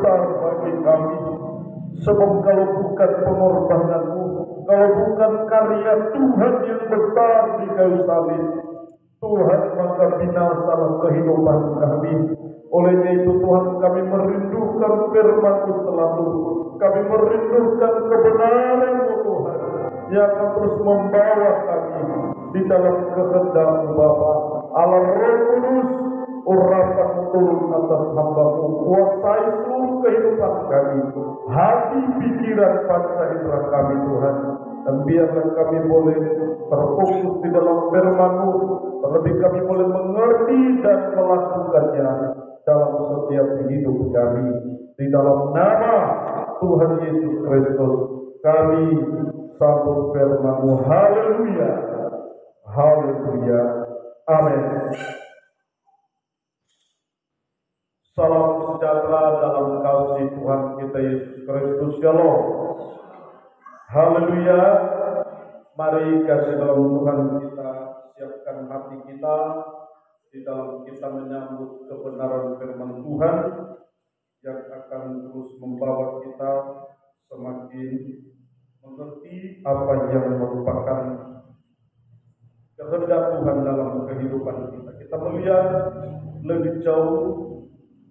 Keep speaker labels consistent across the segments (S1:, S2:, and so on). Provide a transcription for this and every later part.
S1: besar bagi kami. Sebab kalau bukan pengorbananmu, kalau bukan karya Tuhan yang besar di kayu salib, Tuhan, maka binasalah kehidupan kami. Olehnya itu Tuhan, kami merindukan firman-Mu selalu. Kami merindukan kebenaran-Mu Tuhan, yang akan terus membawa kami di dalam kehendak-Mu Bapa. Allah Roh Kudus, urapan-Mu turun atas hamba-Mu, kuasai seluruh kehidupan kami, hati, pikiran, panca indera kami Tuhan. Dan biarlah kami boleh terfokus di dalam firman-Mu, terlebih kami boleh mengerti dan melakukannya dalam setiap hidup kami. Di dalam nama Tuhan Yesus Kristus kami sambut firman-Mu. Haleluya, haleluya, amin. Salam sejahtera dalam kasih Tuhan kita Yesus Kristus. Shalom. Haleluya. Mari kasih dalam Tuhan kita siapkan hati kita di dalam kita menyambut kebenaran firman Tuhan yang akan terus membawa kita semakin mengerti apa yang merupakan kehendak Tuhan dalam kehidupan kita. Kita melihat lebih jauh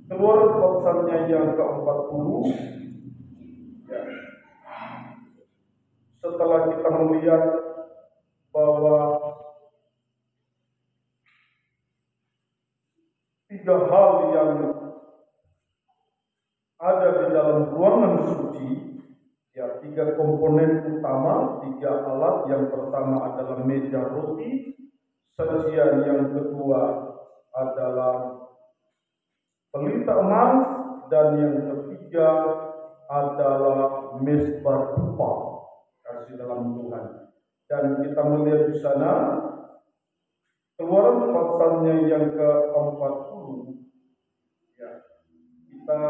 S1: Keluaran pasalnya yang ke-40. Ya. Setelah kita melihat bahwa 3 hal yang ada di dalam ruangan suci, ya 3 komponen utama, 3 alat. Yang pertama adalah meja roti, sajian yang kedua adalah pelita emas, dan yang ketiga adalah mezbah dupa. Kasih dalam Tuhan. Dan kita melihat di sana Keluaran pasalnya yang ke-40. Ya, kita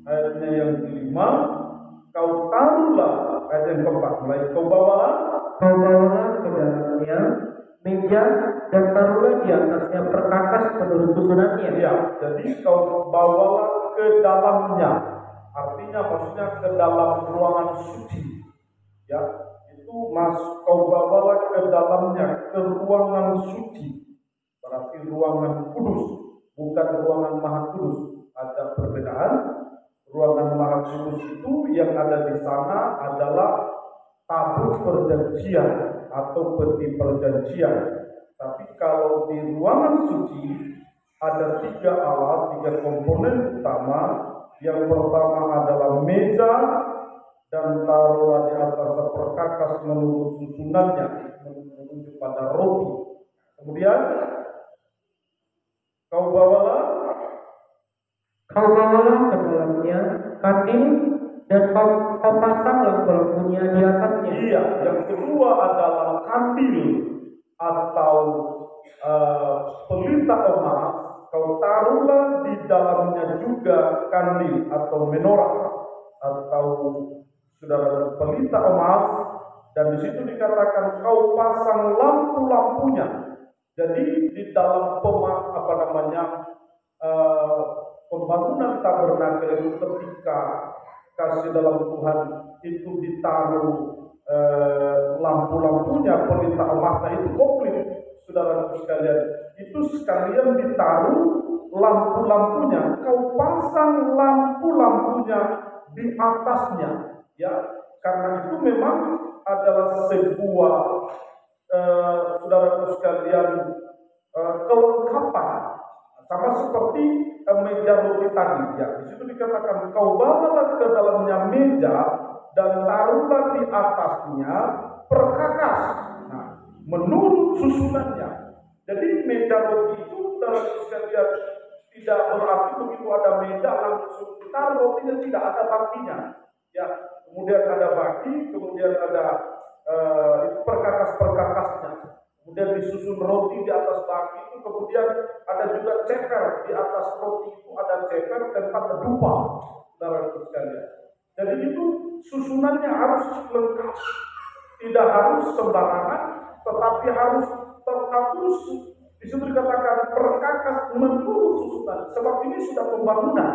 S1: ayatnya yang kelima, kau taruhlah, ayat yang keempat, mulai kau bawalah ke dalamnya meja dan taruhlah di atasnya perkakas menurut susunannya. Ya, jadi kau bawalah ke dalamnya, artinya maksudnya ke dalam ruangan suci. Ya, itu kau bawalah ke dalamnya, ke ruangan suci. Berarti ruangan kudus, bukan ruangan maha kudus. Ada perbedaan. Ruangan maha kudus itu yang ada di sana adalah tabut perjanjian atau peti perjanjian. Tapi kalau di ruangan suci ada 3 alat, 3 komponen utama. Yang pertama adalah meja, dan taruhlah di atas perkakas menurut susunannya, menunjuk pada roti. Kemudian kau bawalah ke dalamnya katil, dan kau pasanglah lampunya di atasnya. Iya, yang kedua adalah kandil atau pelita emas. Kau taruhlah di dalamnya juga kandil atau menorah atau saudara pelita emas, dan di situ dikatakan kau pasang lampu-lampunya. Jadi di dalam pembangunan tabernakel itu, ketika kasih dalam Tuhan itu ditaruh lampu-lampunya, pelita emasnya itu komplit, saudara sekalian, itu sekalian ditaruh lampu-lampunya. Kau pasang lampu-lampunya di atasnya, ya, karena itu memang adalah sebuah saudara sekalian kelengkapan, sama seperti meja roti tadi. Ya, di situ dikatakan kau bawalah ke dalamnya meja dan taruhlah di atasnya perkakas. Nah, menurut susunannya. Jadi meja roti itu saudara sekalian tidak berarti begitu ada meja langsung ditaruh rotinya, tidak ada bakinya. Ya, kemudian ada baki, kemudian ada perkakas-perkakasnya. Kemudian disusun roti di atas baki itu, kemudian ada juga ceker di atas roti itu, ada ceker dan ada dupa, saudara sekalian. Jadi itu susunannya harus lengkap, tidak harus sembarangan, tetapi harus teratur. Di situ dikatakan perkakas menurut susunan. Sebab ini sudah pembangunan.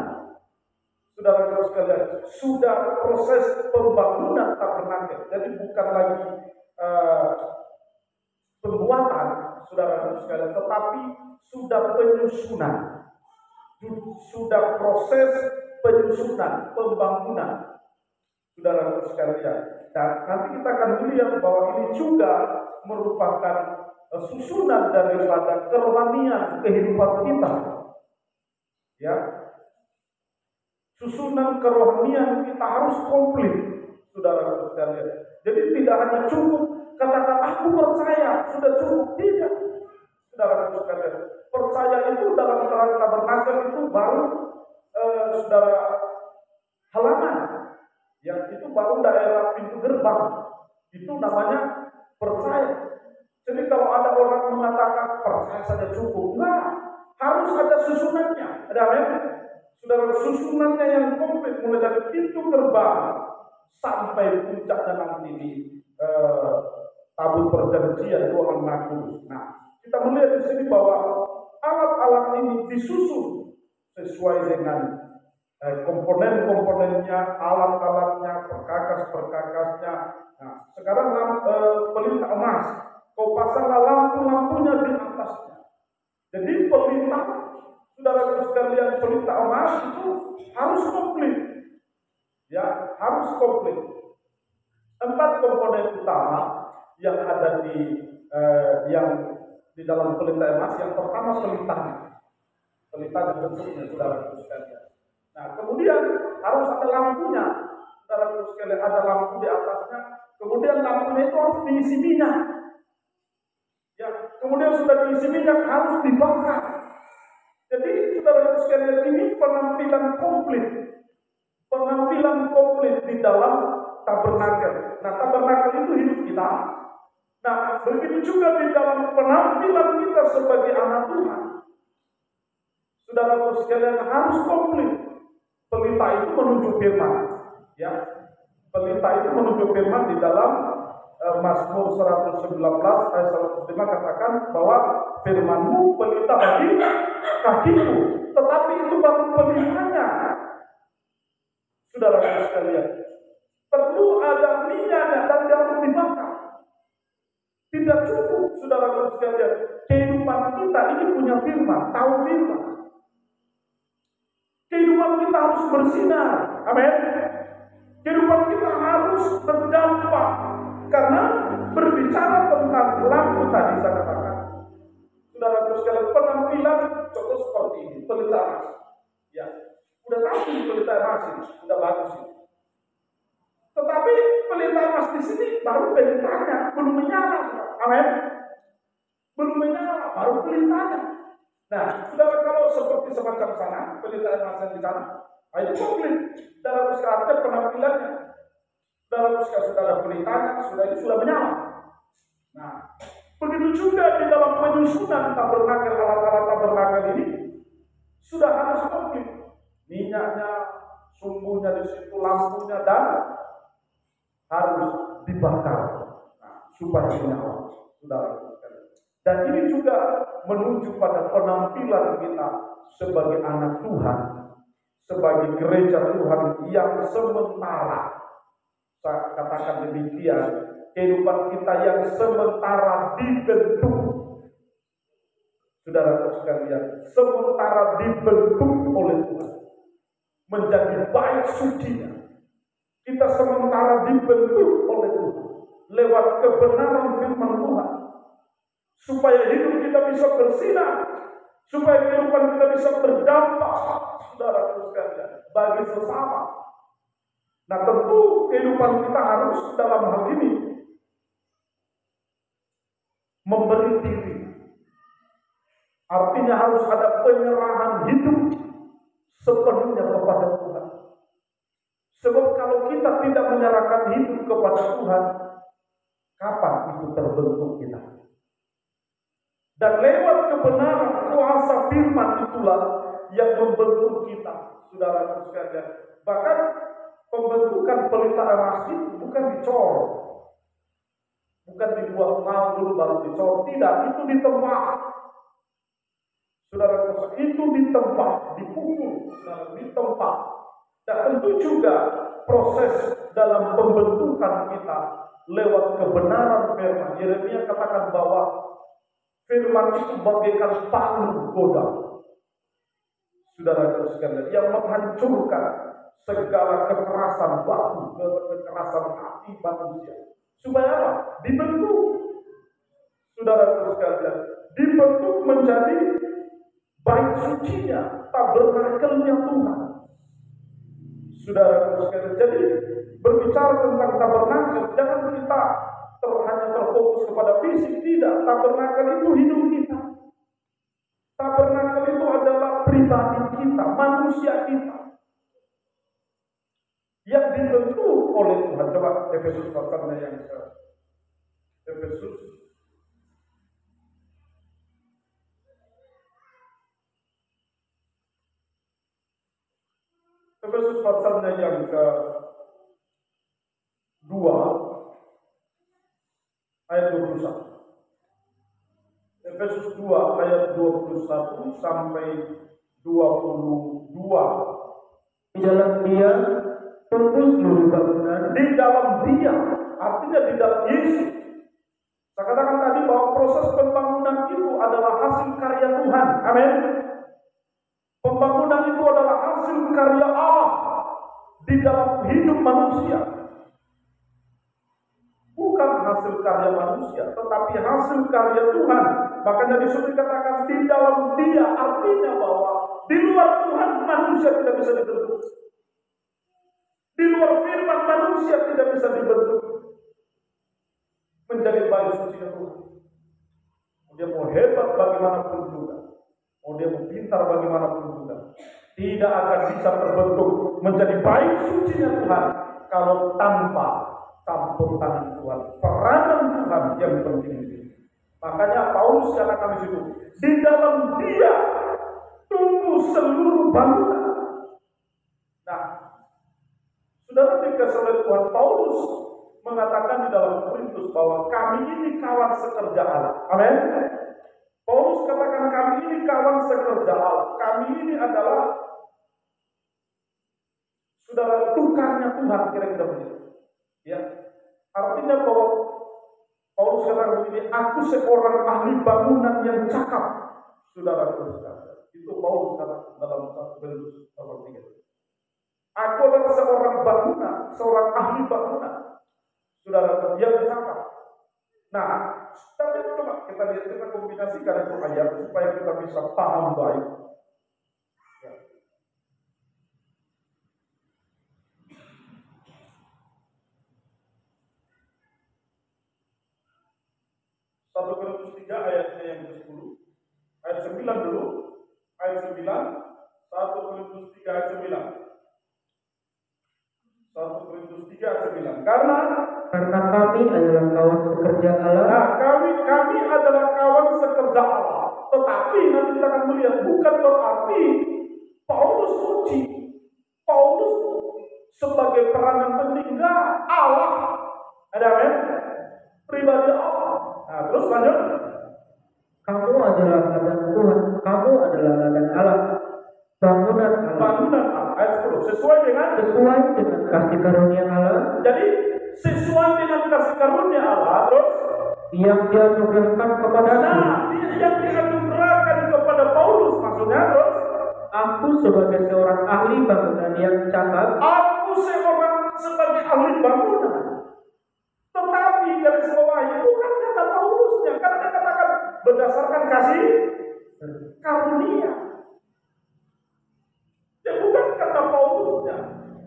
S1: Saudara sekalian, sudah proses pembangunan tabernakel. Jadi bukan lagi pembuatan, saudara sekalian, tetapi sudah penyusunan. Sudah proses penyusunan, pembangunan. Saudara sekalian, dan nanti kita akan melihat bahwa ini juga merupakan susunan daripada kerohanian kehidupan kita. Ya, susunan kerohanian kita harus komplit, saudara sekalian. Jadi tidak hanya cukup katakan aku percaya, sudah cukup. Tidak, saudara sekalian. Percaya itu dalam tabernakel itu baru saudara halaman, yang itu baru daerah pintu gerbang. Itu namanya percaya. Jadi kalau ada orang mengatakan percaya saja cukup, enggak, harus ada susunannya. Ada apa? Saudara, susunannya yang komplit mulai dari pintu gerbang sampai puncaknya nanti di tabut perjanjian Tuhan Kudus. Nah, kita melihat di sini bahwa alat-alat ini disusun sesuai dengan komponen-komponennya, alat-alatnya, perkakas-perkakasnya. Nah, sekarang pelita emas, kau pasanglah lampu-lampunya di atasnya. Jadi pelita, saudara sekalian, pelita emas itu harus komplit. Ya, harus komplit. 4 komponen utama yang ada di dalam pelita emas. Yang pertama pelitanya. Pelita bentuknya, saudara sekalian. Nah, kemudian harus ada lampunya. Saudara sekalian, ada lampu di atasnya. Kemudian lampunya itu harus diisi minyak. Ya, kemudian sudah diisi minyak harus dibakar. Jadi, saudara sekalian, ini penampilan komplit. Penampilan komplit di dalam tabernakel. Nah, tabernakel itu hidup kita. Nah, begitu juga di dalam penampilan kita sebagai anak Tuhan. Saudara sekalian, harus komplit. Pelita itu menuju firman. Ya, pelita itu menuju firman. Di dalam Mazmur 119 ayat 105 katakan bahwa firman-Mu pelita bagi kakiku. Tetapi itu baru pelitanya. Saudara sekalian, perlu ada minyaknya dan harus dibakar. Tidak cukup, saudara sekalian. Kehidupan kita ini punya firman, tahu firman. Kehidupan kita harus bersinar. Amin. Kehidupan kita harus berdampak. Karena berbicara tentang lampu tadi saya katakan, saudara sekalian, penampilan contoh seperti ini, pelita emas. Ya, udah tahu pelita emas ini, udah bagus ini. Tetapi pelita emas di sini baru pelitanya, belum menyala. Amin. Belum menyala, baru pelitanya. Nah, saudara, kalau seperti semacam sana, pelita emas yang di sana, itu komplit dalam sekalian penampilannya. Dalam saudara pelitanya sudah menyala. Nah, begitu juga di dalam penyusunan tabernakel, alat-alat tabernakel ini sudah harus komplit. Minyaknya, sumbunya di situ, lampunya, dan harus dibakar. Nah, supaya menyala, saudara. Dan ini juga menuju pada penampilan kita sebagai anak Tuhan, sebagai gereja Tuhan yang sementara. Saya katakan demikian, kehidupan kita yang sementara dibentuk. Saudara sekalian, sementara dibentuk oleh Tuhan menjadi baik sucinya. Kita sementara dibentuk oleh Tuhan lewat kebenaran firman Tuhan, supaya hidup kita bisa bersinar, supaya kehidupan kita bisa berdampak, saudara sekalian, bagi sesama. Nah, tentu kehidupan kita harus dalam hal ini memberi diri. Artinya harus ada penyerahan hidup sepenuhnya kepada Tuhan. Sebab kalau kita tidak menyerahkan hidup kepada Tuhan, kapan itu terbentuk kita? Dan lewat kebenaran kuasa firman itulah yang membentuk kita, saudara sekalian. Bahkan pembentukan pelita emas itu bukan dicor, bukan dibuat mal dulu baru dicor, tidak, itu ditembak. Saudara, itu ditembak, dipukul. Dan tentu juga proses dalam pembentukan kita lewat kebenaran firman. Yeremia katakan bahwa firman itu bagaikan palu godam, saudara sekalian, yang menghancurkan segala kekerasan batu, kekerasan hati manusia. Supaya apa? Dibentuk, saudara sekalian, dibentuk menjadi bait sucinya, tabernakelnya Tuhan. Saudara sekalian, jadi berbicara tentang tabernakel, jangan kita hanya terfokus kepada fisik, tidak. Tabernakel itu hidup kita. Tabernakel itu adalah pribadi kita, manusia kita, yang dibentuk oleh Tuhan. Coba Efesus pasalnya yang ke Efesus pasalnya yang ke-2 ayat 21. Efesus 2 ayat 21 sampai 22.
S2: Di dalam Dia tumbuh seluruh bangunan.
S1: Di dalam Dia, artinya di dalam Yesus. Saya katakan tadi bahwa proses pembangunan itu adalah hasil karya Tuhan. Amin. Pembangunan itu adalah hasil karya Allah di dalam hidup manusia. Bukan hasil karya manusia, tetapi hasil karya Tuhan. Makanya disuruh dikatakan di dalam Dia, artinya bahwa di luar Tuhan manusia tidak bisa dibentuk. Di luar firman manusia tidak bisa dibentuk menjadi bait suci Tuhan. Dia mau hebat bagaimanapun juga, mau dia mau pintar bagaimanapun juga, tidak akan bisa terbentuk menjadi bait suci Tuhan kalau tanpa campur tangan Tuhan, peranan Tuhan yang penting. Makanya Paulus katakan di situ, di dalam Dia tumbuh seluruh bangunan. Nah, saudara dikasih oleh Tuhan, Paulus mengatakan di dalam Korintus bahwa kami ini kawan sekerja Allah. Amin. Paulus katakan kami ini kawan sekerja Allah. Kami ini adalah saudara tukarnya Tuhan, kira-kira begitu. Ya, artinya bahwa Paulus katakan begini, aku seorang ahli bangunan yang cakap, saudara sekalian. Itu Paulus katakan dalam 1 Korintus 3. Aku adalah seorang bangunan, seorang ahli bangunan, saudara yang cakap. Nah, tapi coba kita lihat, kita kombinasikan itu ayat supaya kita bisa paham baik. Ya. 1 Korintus 3 ayatnya yang ke-10. Ayat 9 dulu. Ayat 9. 1 Korintus 3 ayat 9. 1 Korintus 3 ayat 9. Karena
S2: kami adalah kawan sekerja Allah.
S1: Nah, kami adalah kawan sekerja Allah. Tetapi nanti kita akan melihat bukan berarti Paulus suci. Paulus sebagai peranan penting Allah. Ada amin? Pribadi Allah. Nah, terus lanjut.
S2: Kamu adalah ladang Tuhan. Kamu adalah ladang Allah. Bangunan Allah.
S1: Bangunan Allah. Ayat 10. Sesuai dengan
S2: kasih karunia Allah.
S1: Jadi sesuai dengan kasih karunia Allah. Terus
S2: yang Dia anugerahkan kepada
S1: yang dianugerahkan kepada Paulus, maksudnya terus
S2: aku sebagai seorang ahli bangunan yang cakap.
S1: Aku sebagai ahli bangunan. Tetapi garis bawahi bukan kata Paulusnya, karena dia katakan berdasarkan kasih karunia. Ya bukan kata Paulusnya,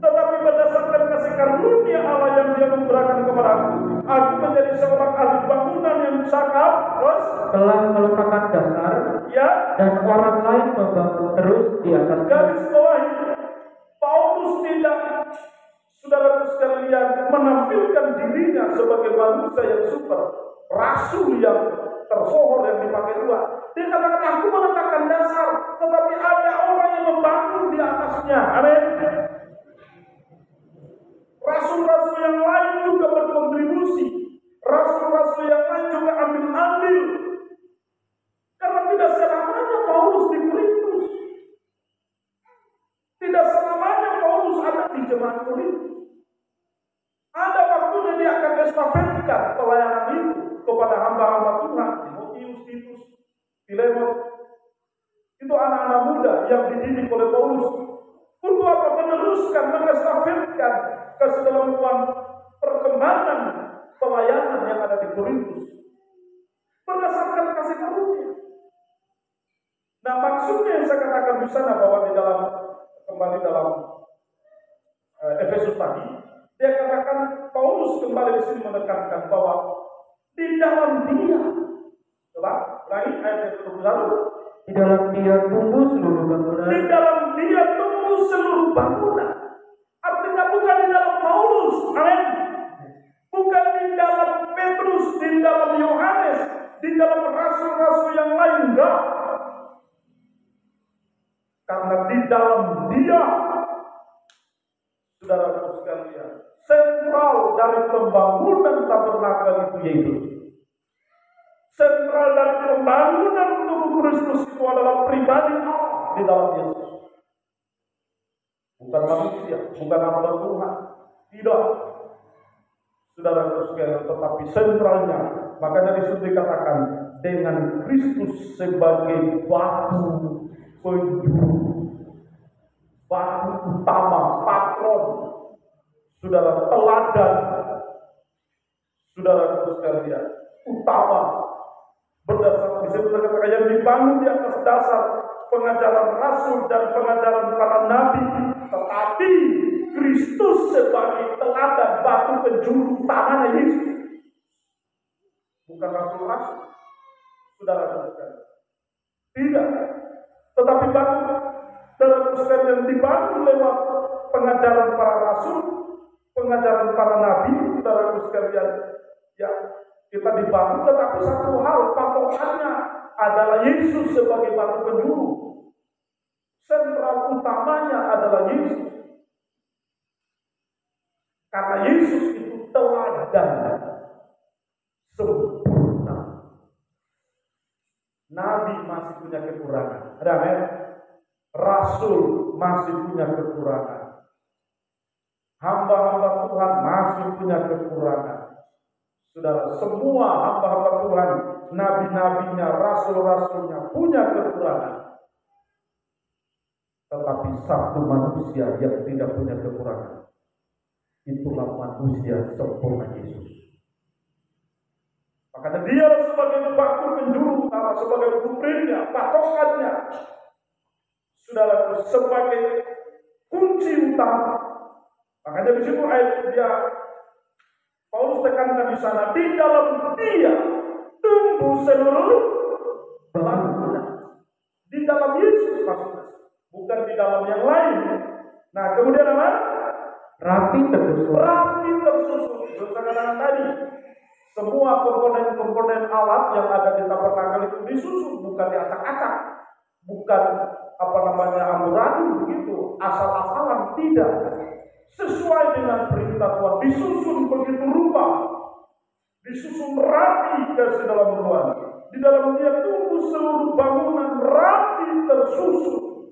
S1: tetapi berdasarkan kasih karunia Allah yang Dia memberikan kepada aku. Aku menjadi seorang ahli bangunan yang cakap, terus
S2: telah meletakkan dasar,
S1: ya,
S2: dan orang lain membangun terus di atas.
S1: Garis bawahi, Paulus tidak, saudara sekalian, menampilkan dirinya sebagai manusia yang super, rasul yang tersohor yang dipakai Tuhan. Dia katakan aku meletakkan dasar, tetapi ada orang yang membangun di atasnya. Amin. Rasul-rasul yang lain juga berkontribusi. Rasul-rasul yang lain juga ambil. Karena tidak selamanya Paulus di Korintus. Tidak selamanya Paulus ada jemaat Korintus. Ada waktunya dia akan estafetkan pelayanan itu kepada hamba-hamba Tuhan, Timotius, Titus, Filemon. Itu anak-anak muda yang dididik oleh Paulus. Untuk apa? Meneruskan, mengestafetkan keseluruhan perkembangan pelayanan yang ada di Korintus berdasarkan kasih karunia. Nah, maksudnya yang saya katakan di sana bahwa di dalam kembali dalam Efesus tadi, dia katakan Paulus kembali di sini menekankan bahwa di dalam dia, lagi ayat yang ke-21,
S2: Di dalam dia tumbuh seluruh bangunan.
S1: di dalam dia tumbuh seluruh bangunan. Artinya bukan di dalam Paulus, amin. Bukan di dalam Petrus, di dalam Yohanes, di dalam rasul-rasul yang lain, enggak. Karena di dalam dia, saudara sekalian, sentral dari pembangunan tabernakel itu Yesus. Sentral dari pembangunan tubuh Kristus itu adalah pribadi Allah di dalam Yesus. Bukan manusia, bukan hamba Tuhan. Tidak. Saudara sekalian, tetapi sentralnya. Makanya disitu dikatakan dengan Kristus sebagai batu penjuru, batu utama, patron, saudara teladan, saudara sekalian, utama. Berdasarkan disitu dikatakan yang dibangun di atas dasar pengajaran rasul dan pengajaran para nabi, tetapi Kristus sebagai teladan, batu penjuru utamanya Yesus. Bukan rasul-rasul, saudara sekalian. Tidak. Tetapi batu dalam Kristen yang dibangun lewat pengajaran para rasul, pengajaran para nabi, saudara sekalian, ya kita dibangun. Tetapi satu hal patokannya adalah Yesus sebagai batu penjuru. Sentral utamanya adalah Yesus. Karena Yesus itu teladan sempurna. Nabi masih punya kekurangan. Ada amin? Rasul masih punya kekurangan. Hamba-hamba Tuhan masih punya kekurangan. Saudara, semua hamba-hamba Tuhan, nabi-nabinya, rasul-rasulnya punya kekurangan. Tetapi satu manusia yang tidak punya kekurangan, itulah manusia sempurna Yesus. Makanya dia sebagai batu penjuru utama, sebagai blueprintnya, patokannya, saudara, sebagai kunci utama. Makanya di situ ayat dia Paulus tekankan di sana, di dalam dia tumbuh seluruh bangunan. Di dalam Yesus maksudnya, bukan di dalam yang lain. Nah, kemudian apa?
S2: Rapi tersusun.
S1: Rapi tersusun. Katakan tadi, semua komponen-komponen alat yang ada di tabernakel itu disusun, bukan diacak-acak, bukan amburadul begitu, asal-asalan, tidak. Sesuai dengan perintah Tuhan, disusun begitu rupa, disusun rapi ke dalam ruang. Di dalam dia tumbuh seluruh bangunan rapi tersusun.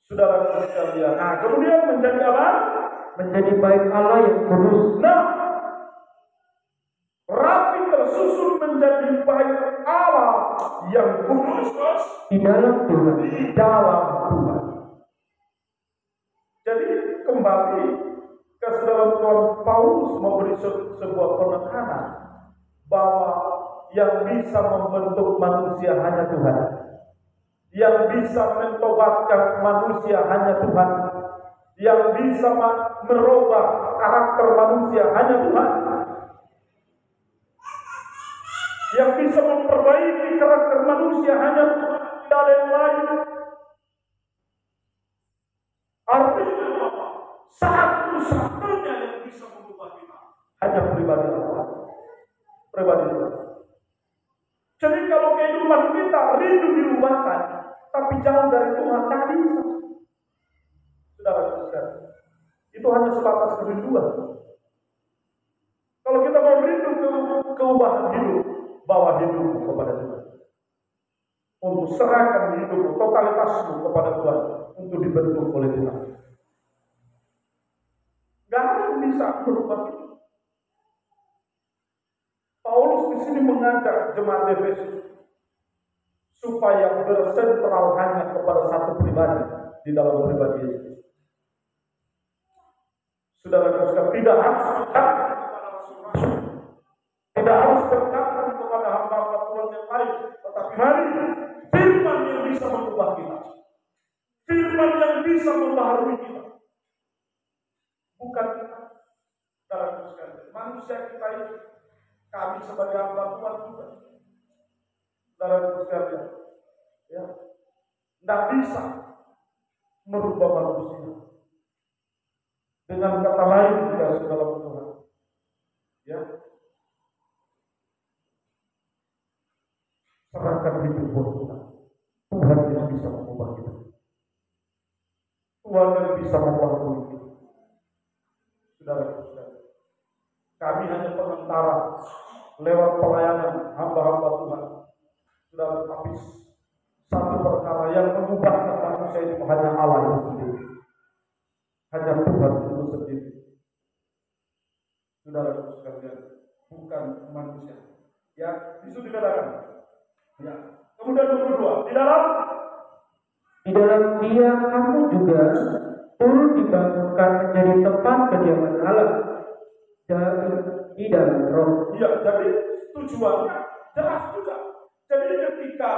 S1: Saudara sekalian, nah kemudian menjadi apa?
S2: Menjadi bait Allah yang kudus.
S1: Nah, rapi tersusun menjadi bait Allah yang kudus
S2: di dalam Tuhan.
S1: Di dalam Tuhan. Jadi kembali ke dalam Tuhan, Paulus memberi sebuah penekanan bahwa yang bisa membentuk manusia hanya Tuhan. Yang bisa mentobatkan manusia hanya Tuhan. Yang bisa merubah karakter manusia hanya Tuhan. Yang bisa memperbaiki karakter manusia hanya Tuhan, tidak ada yang lain. Artinya satu-satunya yang bisa mengubah kita hanya pribadi Allah, pribadi Tuhan. Jadi kalau kehidupan kita rindu diubahkan, tapi jauh dari Tuhan, tak bisa. Saudara-saudara, itu hanya sebatas kerinduan. Kalau kita mau rindu keubahan hidup, bawa hidupmu kepada Tuhan. Untuk serahkan hidupmu, totalitasmu kepada Tuhan, untuk dibentuk oleh Tuhan. jemaat Efesus supaya bersentral hanya kepada satu pribadi di dalam pribadi Yesus. Saudara-saudara, tidak harus bergantung kepada rasul-rasul, tidak harus bergantung kepada hamba-hamba Tuhan yang lain, tetapi mari firman yang bisa mengubah kita, firman yang bisa membaharui kita, bukan kita. Saudara-saudara, manusia kita ini, kami sebagai hamba Tuhan juga, saudara-saudara, ya, tidak bisa merubah manusia. Dengan kata lain, tidak dalam Tuhan, ya, serahkan hidup buat kita. Tuhan yang bisa mengubah kita, Tuhan yang bisa membangun kita. Saudara-saudara, kami hanya sementara lewat pelayanan hamba-hamba Tuhan. Sudah, tapi satu perkara yang mengubahkan manusia itu hanya Allah itu sendiri, hanya Tuhan itu sendiri. Saudara-saudara, bukan manusia. Ya, itu dikatakan. Ya. Kemudian nomor 2, di dalam
S2: Dia kamu juga turut dibangunkan menjadi tempat kediaman Allah di dalam Roh.
S1: Ya, jadi tujuannya jelas juga. Jadi ketika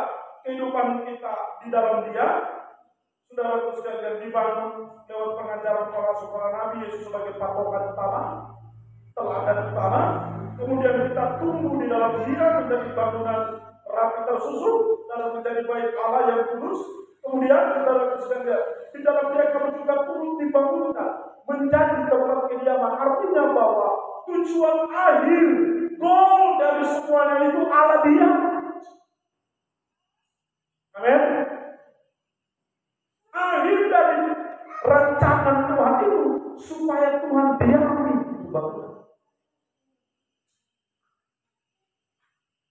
S1: kehidupan kita di dalam Dia, saudara sekalian, dibangun lewat pengajaran para rasul, para nabi, Yesus sebagai patokan utama, teladan utama. Kemudian kita tumbuh di dalam Dia menjadi bangunan rapi tersusun dan menjadi bait Allah yang kudus. Kemudian saudara sekalian, di dalam Dia kamu juga turut dibangunkan menjadi tempat kediaman. Artinya bahwa tujuan akhir, goal dari semuanya itu Allah Dia. Amin. Akhir dari rancangan Tuhan itu supaya Tuhan diami di bangunan.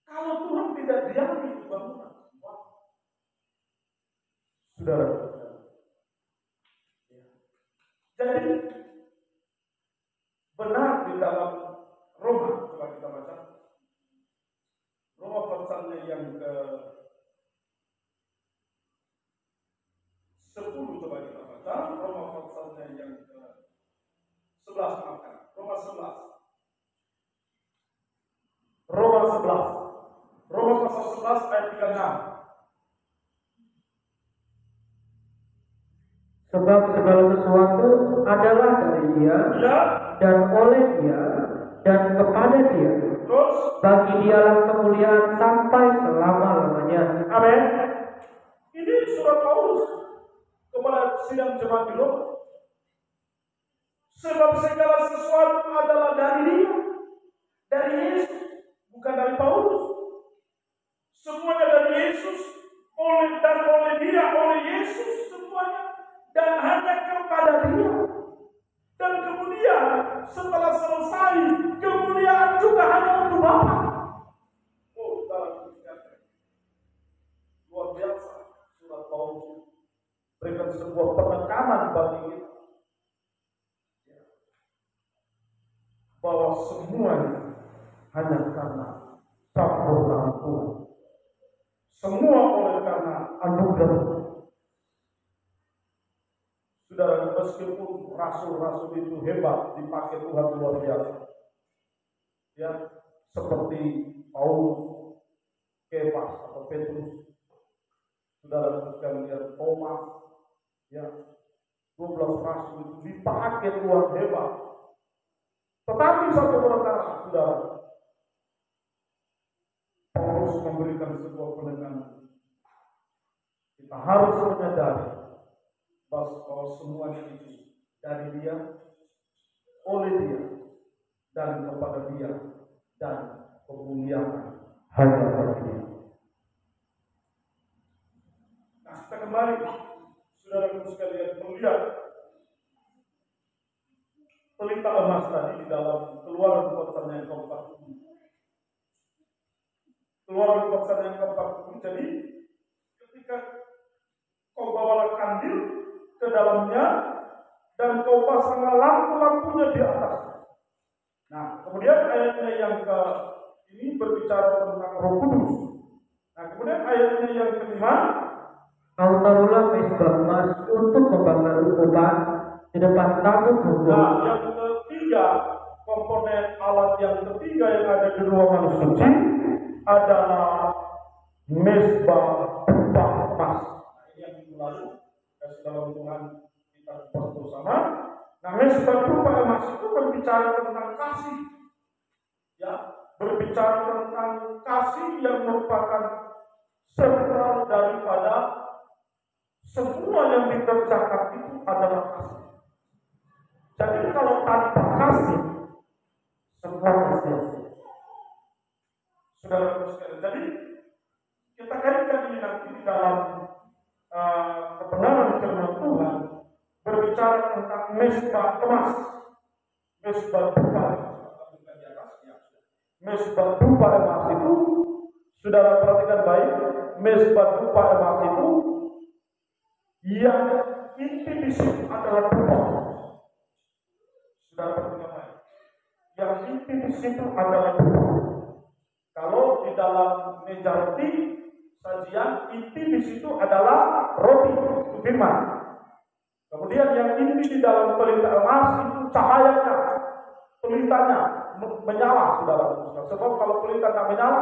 S1: Kalau Tuhan tidak diami di bangunan, saudara. Jadi benar di dalam Roma, coba kita baca Roma pasalnya yang ke 10, coba kita baca Roma pasalnya yang ke 11, maafkan, Roma 11. Roma pasal 11 ayat 36.
S2: Sebab segala sesuatu adalah dari Dia,
S1: Ya.
S2: dan oleh Dia, dan kepada Dia.
S1: Terus,
S2: Bagi Dialah kemuliaan sampai selama-lamanya.
S1: amin. Ini surat Paulus kepada sidang jemaat di Roma. Sebab segala sesuatu adalah dari Dia, dari Yesus, bukan dari Paulus. Semuanya dari Yesus, oleh Dia, oleh Yesus, semuanya, dan hanya kepada Dia. Dan kemudian setelah selesai, kemuliaan juga hanya untuk Bapa. Oh, saudara, luar biasa surat Paulus berikan sebuah penekanan bagi kita bahwa semuanya hanya karena campur tangan Tuhan. Semua oleh karena anugerah. Saudara, meskipun rasul-rasul itu hebat, dipakai Tuhan luar biasa, ya, seperti Paulus, Kefas atau Petrus, saudara sekalian, Thomas, ya, 12 rasul itu dipakai Tuhan hebat. Tetapi satu perkara, saudara, Paulus memberikan sebuah penekanan. Kita harus menyadari bahwa semuanya itu dari Dia, oleh Dia, dan kepada Dia, dan kemuliaan hanya bagi Dia. Nah, kita kembali, saudara-saudara sekalian, melihat pelita emas tadi di dalam Keluaran pasal yang ke-40. Keluaran pasal yang ke-40. Jadi ketika kau bawalah kandil ke dalamnya dan kau pasanglah lampu-lampunya di atas. Nah, kemudian ayatnya yang ini berbicara tentang Roh Kudus. Nah, kemudian ayatnya yang kelima,
S2: kau taruhlah mezbah emas untuk membakar ukupan di depan tabut hukum.
S1: Nah, yang ketiga, komponen alat yang ketiga yang ada di ruangan suci adalah mezbah dupa emas. Nah, ini yang minggu lalu dalam Tuhan kita bahas bersama. Nah, mezbah dupa emas itu berbicara tentang kasih, ya, berbicara tentang kasih yang merupakan sentral daripada semua yang dikerjakan itu adalah kasih. Jadi kalau tanpa kasih, semua sia-sia. Saudara sekalian, jadi kita kaitkan ini nanti di dalam kebenaran firman Tuhan berbicara tentang mezbah emas, mezbah dupa. Mezbah dupa emas itu, saudara perhatikan baik, mezbah dupa emas itu yang inti di situ adalah dupa. Saudara perhatikan baik, yang inti di situ adalah dupa. Kalau di dalam meja roti sajian, inti di situ adalah roti, itu firman. Kemudian yang inti di dalam pelita emas itu cahayanya, pelitanya menyala, saudara. Sebab kalau pelita tak menyala,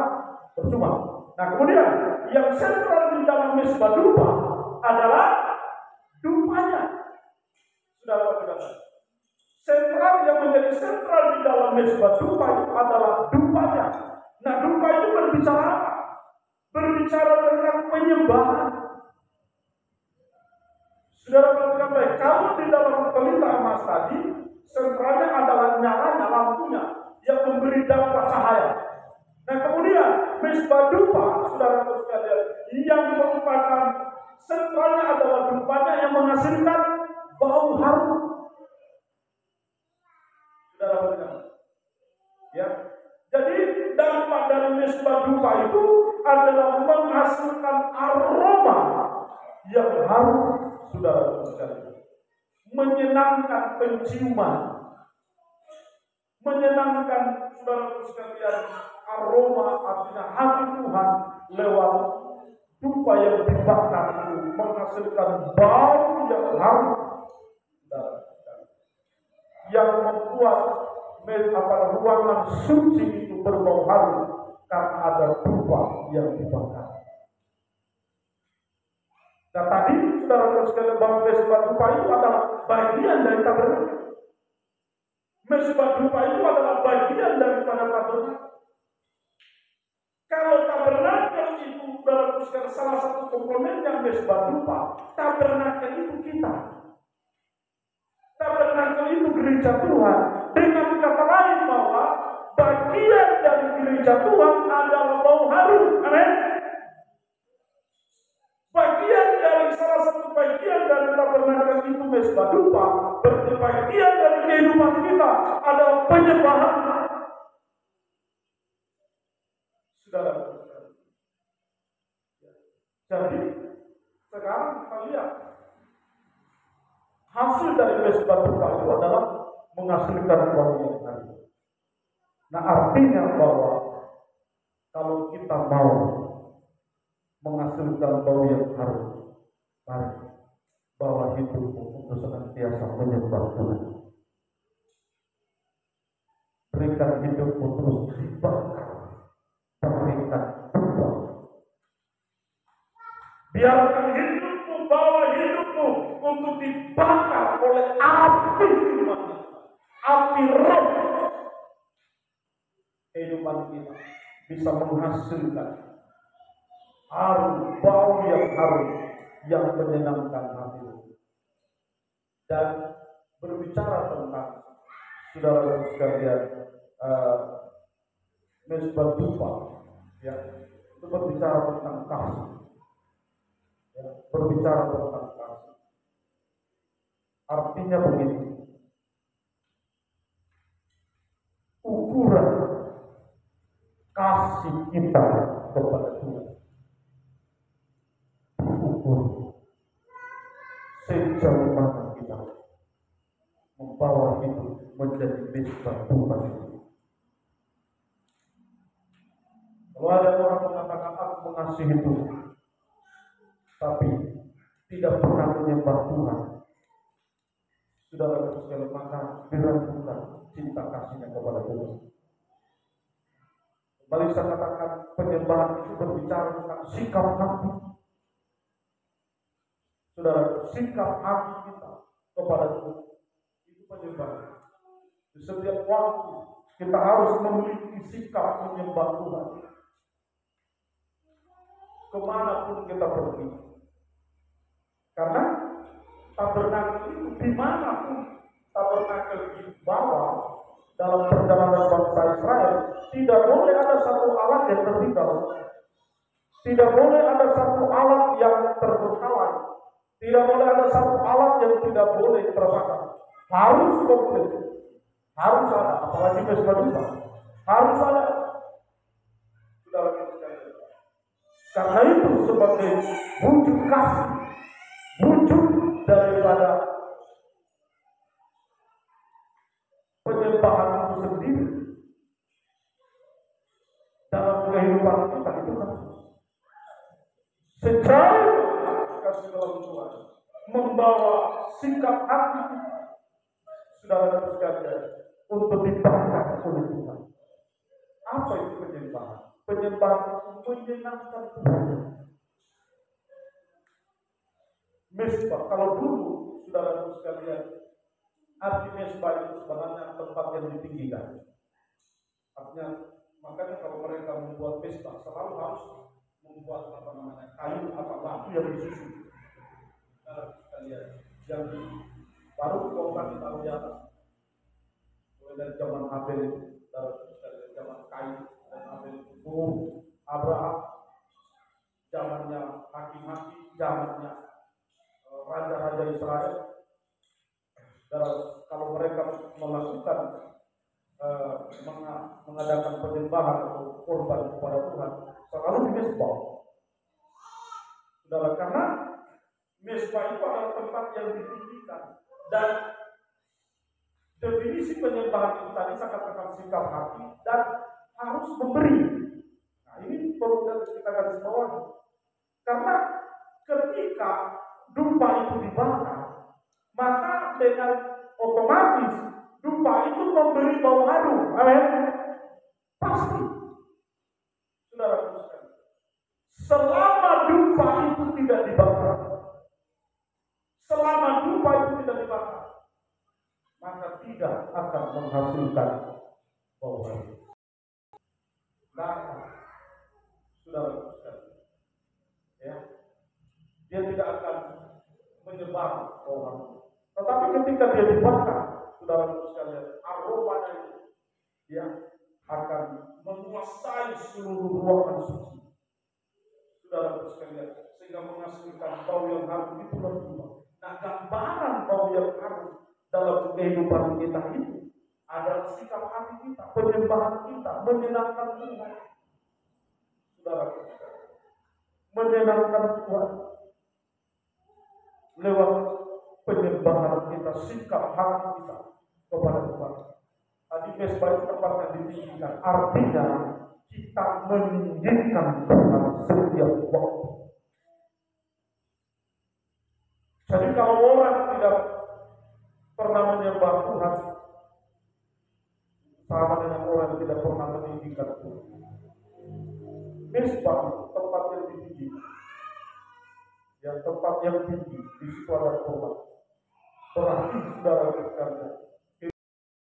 S1: percuma. Nah, kemudian yang sentral di dalam mezbah dupa adalah dupanya. Saudara perhatikan. Sentral yang menjadi sentral di dalam mezbah dupa itu adalah dupanya. Nah, dupa itu berbicara apa? Berbicara tentang penyembahan. Saudara perhatikan baik, kalau di dalam pelita emas tadi, sentralnya adalah nyalanya lampunya yang memberi dampak cahaya. Nah, kemudian mezbah dupa, saudara sekalian, yang merupakan sentralnya adalah dupanya yang menghasilkan bau harum. Saudara perhatikan, ya. Jadi dampak dari mezbah dupa itu adalah menghasilkan aroma yang harum, saudara sekalian, menyenangkan penciuman, menyenangkan saudara sekalian, aroma artinya hati Tuhan lewat dupa yang dibakar itu menghasilkan bau yang harum, yang membuat ruangan suci itu berbau harum karena ada dupa yang dibakar. Nah, tadi saudara sekalian, bahwa mezbah dupa itu adalah bagian dari tabernakel. Mezbah dupa itu adalah bagian daripada tabernakel. Kalau tabernakel itu saudara sekalian salah satu komponen yang mezbah dupa, tabernakel itu kita. Tabernakel itu gereja Tuhan. Dengan kata lain bahwa bagian dari gereja Tuhan adalah bau harum. Amin. Bagian dari salah satu bagian dari tabernakel itu mezbah dupa. Berarti bagian dari kehidupan kita adalah penyembahan. Saudara. Jadi sekarang kita lihat hasil dari mezbah dupa itu adalah menghasilkan bau yang harum. Nah, artinya bahwa kalau kita mau menghasilkan bau yang harum, mari bawa hidupmu untuk senantiasa menyembah Tuhan. Berikan hidupmu terus dibakar, berikan dupa. Biarkan hidupmu, bawa hidupmu untuk dibakar oleh api firman, api roh. Kehidupan kita bisa menghasilkan harum, bau yang harum yang menyenangkan hati. Dan berbicara tentang saudara sekalian, mezbah dupa, ya, itu berbicara tentang kasih, ya, berbicara tentang kasih. Artinya begini, ukuran kasih kita kepada Tuhan diukur sejauh mana kita membawa hidup menjadi mezbah Tuhan. Kalau ada orang mengatakan aku mengasihi Tuhan, tapi tidak pernah menyembah Tuhan, saudara sekalian, maka diragukan cinta kasihnya kepada Tuhan. Kembali saya katakan, penyembahan itu berbicara tentang sikap hati. Saudara, sikap hati kita kepada Tuhan itu penyembahan. Di setiap waktu kita harus memiliki sikap menyembah Tuhan. Kemanapun kita pergi, karena tabernakel itu dimanapun tabernakel dibawa dalam perjalanan bangsa Israel, tidak boleh ada satu alat yang tertinggal, tidak boleh ada satu alat yang terbengkalai, tidak boleh ada satu alat yang tidak boleh terbakar. Harus komplit, harus ada, apalagi mesbah harus ada. Karena itu sebagai wujud kasih, wujud daripada penyembahan itu sendiri dalam kehidupan kita itu kan secara kasih dalam Tuhan membawa sikap hati saudara sekalian untuk dibakar oleh Tuhan. Apa itu penyembahan? Penyembahan itu menyenangkan Tuhan. Mesbah, kalau dulu saudara sekalian, arti mesbah itu sebenarnya tempat yang ditinggikan. Artinya, makanya kalau mereka membuat mesbah selalu harus membuat kayu atau batu yang disusun. Saudara sekalian, yang baru dibongkar ditaruh di atas. Mulai dari zaman Abel, dari zaman Kain dan Abel itu Abraham, zamannya hakim-hakim, zamannya raja-raja Israel. Dan kalau mereka melakukan mengadakan penyembahan atau korban kepada Tuhan, selalu di mesbah. Saudara, karena mesbah itu adalah tempat yang ditinggikan, dan definisi penyembahan itu tadi saya katakan sikap hati dan harus memberi. Nah, ini perlu kita garis bawahi. Karena ketika dupa itu dibakar, maka dengan otomatis dupa itu memberi bau harum. Amin. Pasti. Saudara sekalian, selama dupa itu tidak dibakar, selama dupa itu tidak dibakar, maka tidak akan menghasilkan bau harum. Nah, saudara sekalian, ya, dia tidak akan menyebar bau harum. Tetapi ketika dia dibakar, saudara sekalian, aromanya itu dia akan menguasai seluruh ruangan suci. Saudara sekalian, sehingga menghasilkan bau yang harum itu lebih. Nah, gambaran bau yang harum dalam kehidupan kita itu adalah sikap hati kita, penyembahan kita, menyenangkan Tuhan. Saudara sekalian, menyenangkan Tuhan lewat penyembahan kita, sikap hati kita kepada Tuhan. Tadi mesbah itu tempatnya ditinggikan, artinya kita meninggikan Tuhan setiap waktu. Jadi kalau orang tidak pernah menyembah Tuhan, sama dengan orang yang tidak pernah meninggikan Tuhan. Mesbah tempat yang ditinggikan, yang tempat yang tinggi, di situ ada korban. Berarti saudara sekalian,